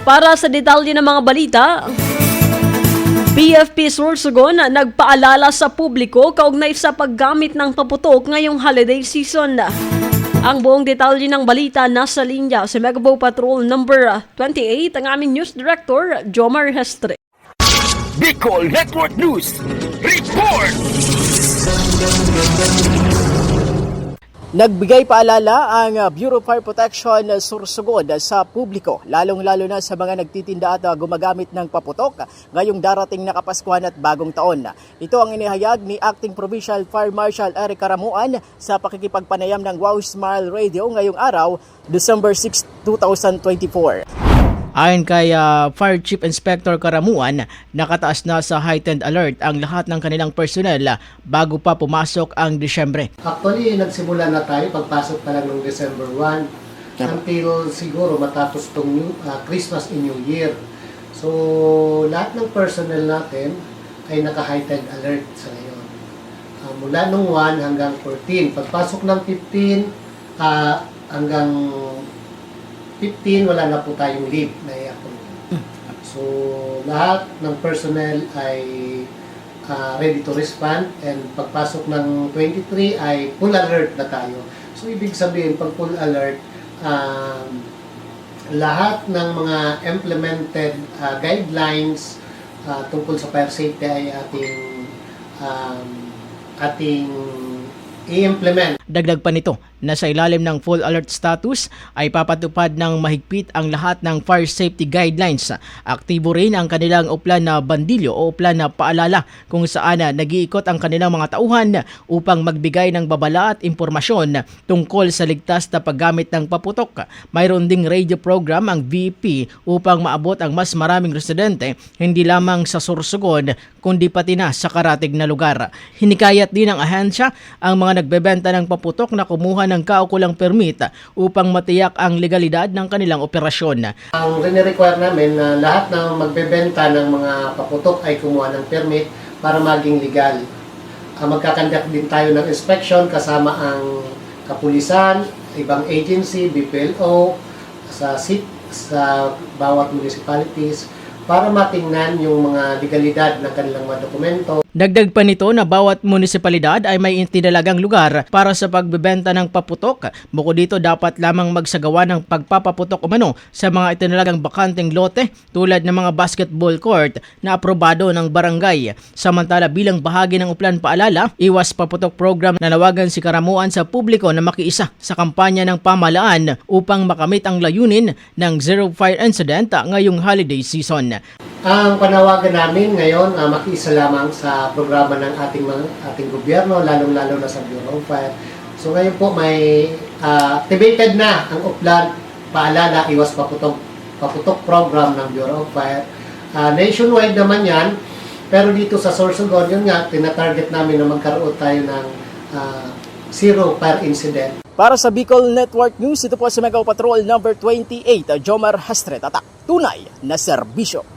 Para sa detalye ng mga balita, BFP Sorsogon nagpaalala sa publiko kaugnay sa paggamit ng paputok ngayong holiday season. Ang buong detalye ng balita nasa linya si Megapo Patrol number 28, ang aming News Director, Jomar Hestre. Bicol Network News Report! Nagbigay paalala ang Bureau of Fire Protection Sorsogon sa publiko, lalong-lalo na sa mga nagtitinda at gumagamit ng paputok ngayong darating na Kapaskuhan at Bagong Taon. Ito ang inihayag ni Acting Provincial Fire Marshal Eric Caramuan sa pakikipagpanayam ng Wow Smile Radio ngayong araw, December 6, 2024. Ayon kay Fire Chief Inspector Caramuan, nakataas na sa heightened alert ang lahat ng kanilang personnel bago pa pumasok ang Disyembre. Actually, nagsimula na tayo pagpasok pa lang ng December 1 until siguro matapos itong Christmas and New Year. So, lahat ng personnel natin ay naka-heightened alert sa ngayon. Mula nung 1 hanggang 14. Pagpasok ng 15 hanggang 15, wala na po tayong leave na i-approve. So, lahat ng personnel ay ready to respond, and pagpasok ng 23 ay full alert na tayo. So, ibig sabihin, pag full alert, lahat ng mga implemented guidelines tungkol sa fire safety ay ating i-implement. Dagdag pa nito na sa ilalim ng full alert status ay papatupad ng mahigpit ang lahat ng fire safety guidelines. Aktibo rin ang kanilang uplan na bandilyo o uplan na paalala kung saan nag-iikot ang kanilang mga tauhan upang magbigay ng babala at impormasyon tungkol sa ligtas na paggamit ng paputok. Mayroon ding radio program ang VP upang maabot ang mas maraming residente hindi lamang sa Sorsogon kundi pati na sa karatig na lugar. Hinikayat din ng ahensya ang mga nagbebenta ng paputok na kumuha ng kaukulang permit upang matiyak ang legalidad ng kanilang operasyon. Ang rini-require namin na lahat ng magbebenta ng mga paputok ay kumuha ng permit para maging legal. Magkakandak din tayo ng inspection kasama ang kapulisan, ibang agency, BPLO, sa bawat municipalities para matingnan yung mga legalidad ng kanilang mga dokumento. Dagdag pa nito na bawat munisipalidad ay may itinalagang lugar para sa pagbebenta ng paputok. Bukod dito, dapat lamang magsagawa ng pagpapaputok umano sa mga itinalagang bakanteng lote tulad ng mga basketball court na aprobado ng barangay. Samantala, bilang bahagi ng uplan paalala, Iwas Paputok Program, nanawagan si Caramuan sa publiko na makiisa sa kampanya ng pamahalaan upang makamit ang layunin ng Zero Fire Incident ngayong holiday season. Ang panawagan namin ngayon, makiisa lamang sa programa ng ating gobyerno, lalong-lalo na sa Bureau of Fire. So ngayon po may activated na ang uplan paalala Iwas Paputok Program ng Bureau of Fire. Nationwide naman yan, pero dito sa Sorsogon, yun nga, tinatarget namin na magkaroon tayo ng zero fire incident. Para sa Bicol Network News, ito po si Megapo Patrol number 28, Jomar Hestre, tatak, tunay na serbisyo.